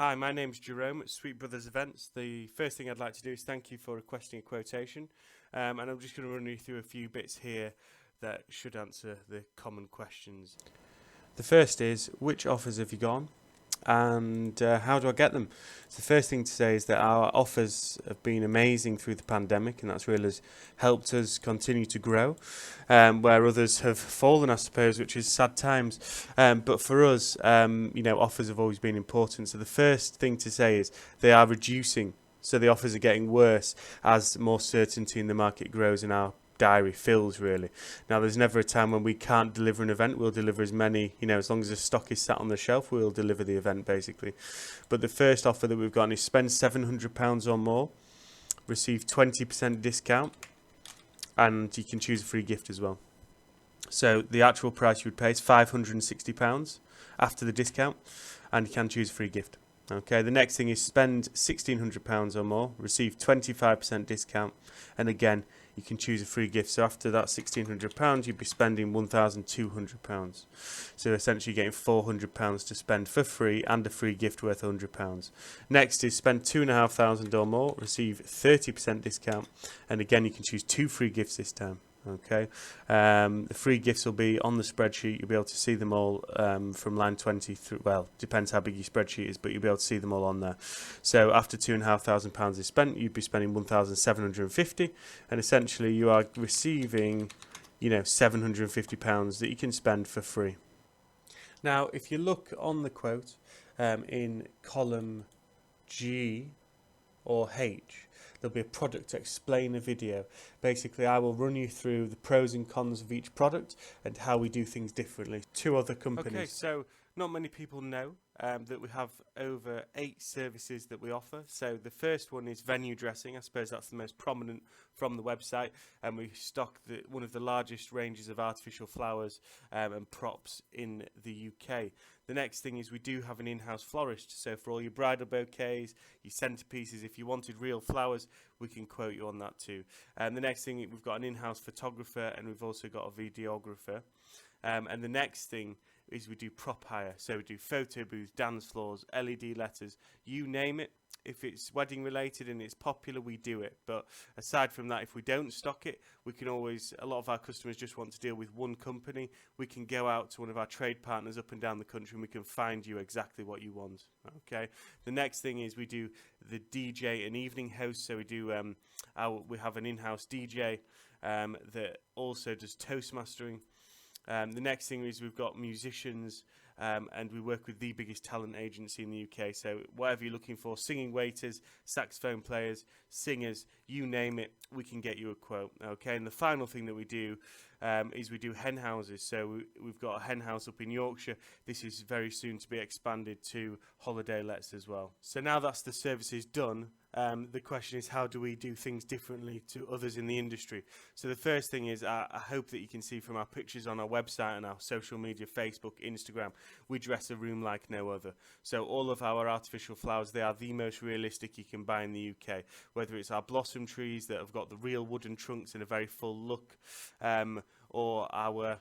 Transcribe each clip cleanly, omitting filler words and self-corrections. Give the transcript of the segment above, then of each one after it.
Hi, my name's Jerome at Sweet Brothers Events. The first thing I'd like to do is thank you for requesting a quotation, and I'm just going to run you through a few bits here that should answer the common questions. The first is, which offers have you got, and how do I get them? So the first thing to say is that our offers have been amazing through the pandemic, and that's really helped us continue to grow, where others have fallen, I suppose, which is sad times. But for us, offers have always been important. So the first thing to say is they are reducing. So the offers are getting worse as more certainty in the market grows and our diary fills, really. Now, there's never a time when we can't deliver an event. We'll deliver as many, as long as the stock is sat on the shelf, we'll deliver the event, basically. But the first offer that we've got is spend £700 or more, receive 20% discount, and you can choose a free gift as well. So the actual price you would pay is £560 after the discount, and you can choose a free gift. Okay, the next thing is spend £1,600 or more, receive 25% discount, and again, you can choose a free gift. So after that £1,600, you'd be spending £1,200. So essentially getting £400 to spend for free and a free gift worth £100. Next is spend £2,500 or more, receive 30% discount, and again, you can choose 2 free gifts this time. Okay, the free gifts will be on the spreadsheet. You'll be able to see them all from line 20 through. Well, depends how big your spreadsheet is, but you'll be able to see them all on there. So after £2,500 is spent, you'd be spending £1,750, and essentially you are receiving, £750 that you can spend for free. Now, if you look on the quote in column G or H, there'll be a product explainer video. Basically, I will run you through the pros and cons of each product and how we do things differently to other companies. Okay, so not many people know that we have over 8 services that we offer. So the first one is venue dressing. I suppose that's the most prominent from the website, and we stock one of the largest ranges of artificial flowers and props in the UK. The next thing is we do have an in-house florist, so for all your bridal bouquets, your centerpieces, if you wanted real flowers, we can quote you on that too. The next thing, we've got an in-house photographer, and we've also got a videographer. And the next thing is we do prop hire, so we do photo booths, dance floors, LED letters, you name it. If it's wedding related and it's popular, we do it. But aside from that, if we don't stock it, we can always, a lot of our customers just want to deal with one company. We can go out to one of our trade partners up and down the country and we can find you exactly what you want. Okay. The next thing is we do the DJ and evening host. So we do, we have an in-house DJ that also does Toastmastering. The next thing is we've got musicians, and we work with the biggest talent agency in the UK. So whatever you're looking for, singing waiters, saxophone players, singers, you name it, we can get you a quote. Okay, and the final thing that we do is we do hen houses. So we've got a hen house up in Yorkshire. This is very soon to be expanded to holiday lets as well. So now that's the services done, the question is, how do we do things differently to others in the industry? So the first thing is, I hope that you can see from our pictures on our website and our social media, Facebook, Instagram, we dress a room like no other. So all of our artificial flowers, they are the most realistic you can buy in the UK, whether it's our blossom trees that have got the real wooden trunks and a very full look, or our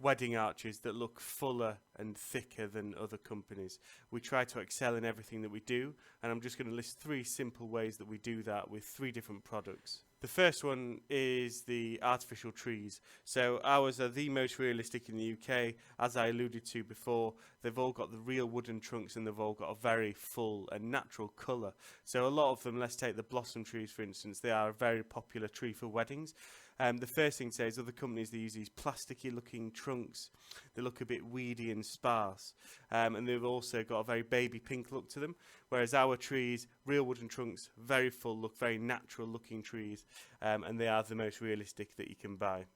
wedding arches that look fuller and thicker than other companies. We try to excel in everything that we do, and I'm just going to list 3 simple ways that we do that with 3 different products. The first one is the artificial trees. So ours are the most realistic in the UK. As I alluded to before, they've all got the real wooden trunks and they've all got a very full and natural colour. So a lot of them, let's take the blossom trees for instance, they are a very popular tree for weddings. The first thing to say is other companies, they use these plasticky looking trunks. They look a bit weedy and sparse. And they've also got a very baby pink look to them. Whereas our trees, real wooden trunks, very full look, very natural looking trees. And they are the most realistic that you can buy.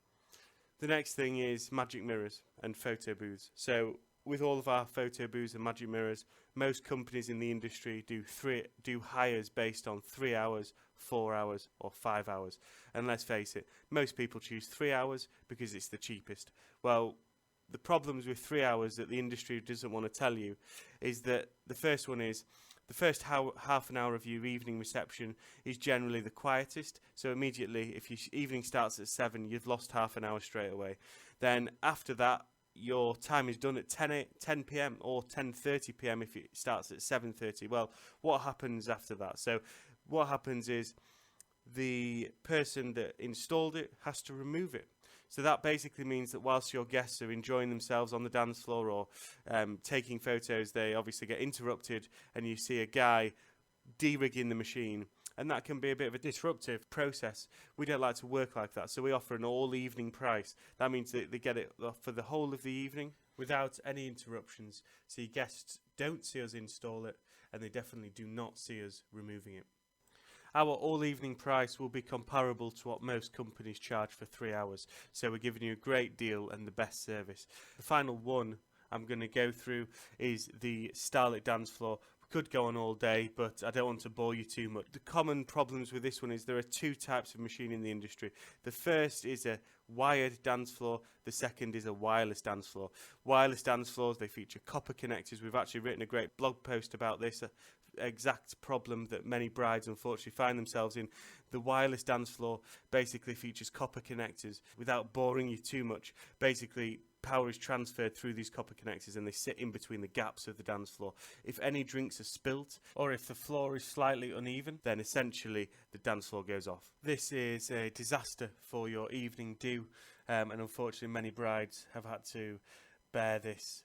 The next thing is magic mirrors and photo booths. So with all of our photo booths and magic mirrors, most companies in the industry do hires based on 3 hours, 4 hours or 5 hours. And let's face it, most people choose 3 hours because it's the cheapest. Well, the problems with 3 hours that the industry doesn't want to tell you is that the first one is the first half an hour of your evening reception is generally the quietest. So immediately, if your evening starts at 7, you've lost half an hour straight away. Then after that, your time is done at 10 p.m. or 10:30 p.m. if it starts at 7:30. Well, what happens after that? So what happens is the person that installed it has to remove it. So that basically means that whilst your guests are enjoying themselves on the dance floor or taking photos, they obviously get interrupted, and you see a guy de-rigging the machine, and that can be a bit of a disruptive process. We don't like to work like that, so we offer an all-evening price. That means that they get it for the whole of the evening without any interruptions, so your guests don't see us install it, and they definitely do not see us removing it. Our all-evening price will be comparable to what most companies charge for 3 hours, so we're giving you a great deal and the best service. The final one I'm going to go through is the Starlet dance floor. We could go on all day, but I don't want to bore you too much. The common problems with this one is there are two types of machine in the industry. The first is a wired dance floor, the second is a wireless dance floor. Wireless dance floors, they feature copper connectors. We've actually written a great blog post about this exact problem that many brides unfortunately find themselves in. The wireless dance floor basically features copper connectors. Without boring you too much, basically power is transferred through these copper connectors and they sit in between the gaps of the dance floor. If any drinks are spilt or if the floor is slightly uneven, then essentially the dance floor goes off. This is a disaster for your evening do, and unfortunately many brides have had to bear this.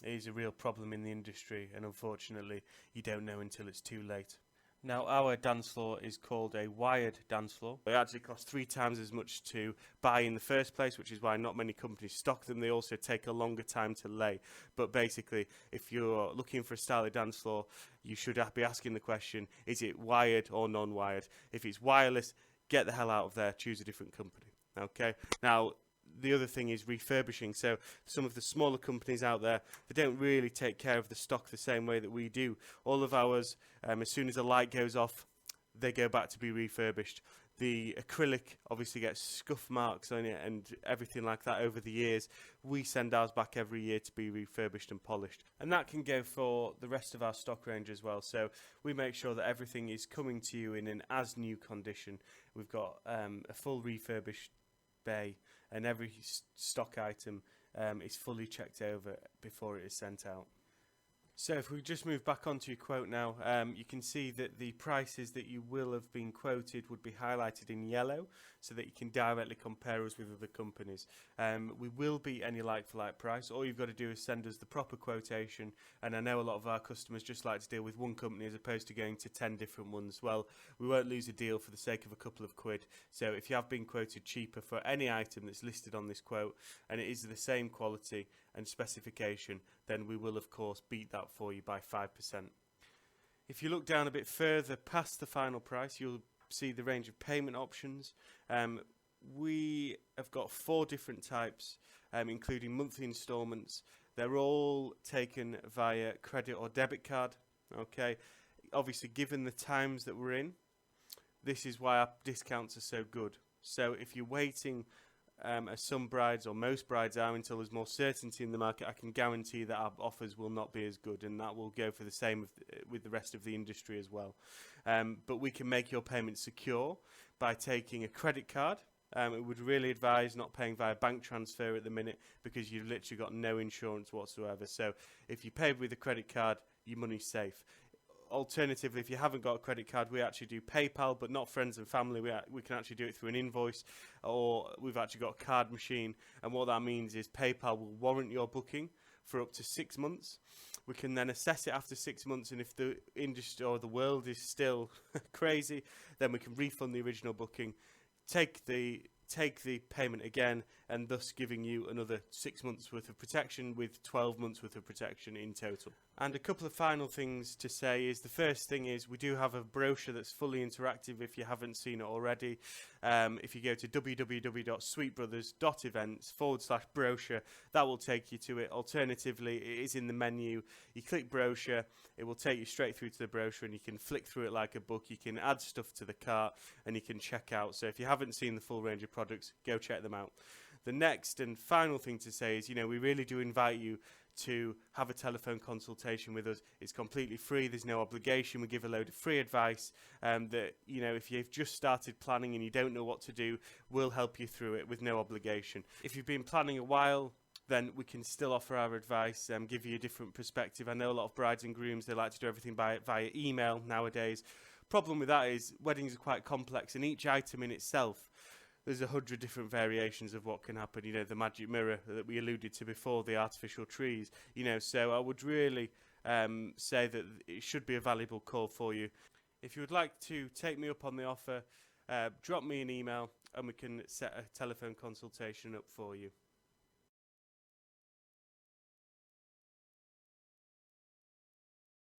It is a real problem in the industry, and unfortunately you don't know until it's too late. Now, our dance floor is called a wired dance floor. It actually costs 3 times as much to buy in the first place, which is why not many companies stock them. They also take a longer time to lay. But basically, if you're looking for a Starlet dance floor, you should be asking the question, is it wired or non-wired? If it's wireless, get the hell out of there, choose a different company. Okay? Now, the other thing is refurbishing. So some of the smaller companies out there, they don't really take care of the stock the same way that we do. All of ours, as soon as a light goes off, they go back to be refurbished. The acrylic obviously gets scuff marks on it and everything like that over the years. We send ours back every year to be refurbished and polished. And that can go for the rest of our stock range as well. So we make sure that everything is coming to you in an as new condition. We've got a full refurbished bay, and every stock item is fully checked over before it is sent out. So if we just move back onto your quote now, you can see that the prices that you will have been quoted would be highlighted in yellow so that you can directly compare us with other companies. We will beat any like-for-like price. All you've got to do is send us the proper quotation, and I know a lot of our customers just like to deal with one company as opposed to going to 10 different ones. Well, we won't lose a deal for the sake of a couple of quid. So if you have been quoted cheaper for any item that's listed on this quote and it is the same quality and specification, then we will of course beat that for you by 5%. If you look down a bit further past the final price, you'll see the range of payment options. We have got 4 different types, including monthly instalments. They're all taken via credit or debit card. Okay, obviously given the times that we're in, this is why our discounts are so good. So if you're waiting, as some brides or most brides are, until there's more certainty in the market, I can guarantee that our offers will not be as good, and that will go for the same with the rest of the industry as well. But we can make your payment secure by taking a credit card. It would really advise not paying via bank transfer at the minute because you've literally got no insurance whatsoever. So if you pay with a credit card, your money's safe. Alternatively, if you haven't got a credit card, we actually do PayPal, but not friends and family. We can actually do it through an invoice, or we've actually got a card machine. And what that means is PayPal will warrant your booking for up to 6 months. We can then assess it after 6 months, and if the industry or the world is still crazy, then we can refund the original booking, take the payment again, and thus giving you another 6 months worth of protection with 12 months worth of protection in total. And a couple of final things to say is, the first thing is we do have a brochure that's fully interactive if you haven't seen it already. If you go to www.sweetbrothers.events/brochure, that will take you to it. Alternatively, it is in the menu. You click brochure, it will take you straight through to the brochure, and you can flick through it like a book. You can add stuff to the cart and you can check out. So if you haven't seen the full range of products, go check them out. The next and final thing to say is, we really do invite you to have a telephone consultation with us. It's completely free. There's no obligation. We give a load of free advice that, if you've just started planning and you don't know what to do, we'll help you through it with no obligation. If you've been planning a while, then we can still offer our advice and give you a different perspective. I know a lot of brides and grooms, they like to do everything via email nowadays. Problem with that is weddings are quite complex, and each item in itself, there's 100 different variations of what can happen. You know, the magic mirror that we alluded to before, the artificial trees, you know, so I would really say that it should be a valuable call for you. If you would like to take me up on the offer, drop me an email and we can set a telephone consultation up for you.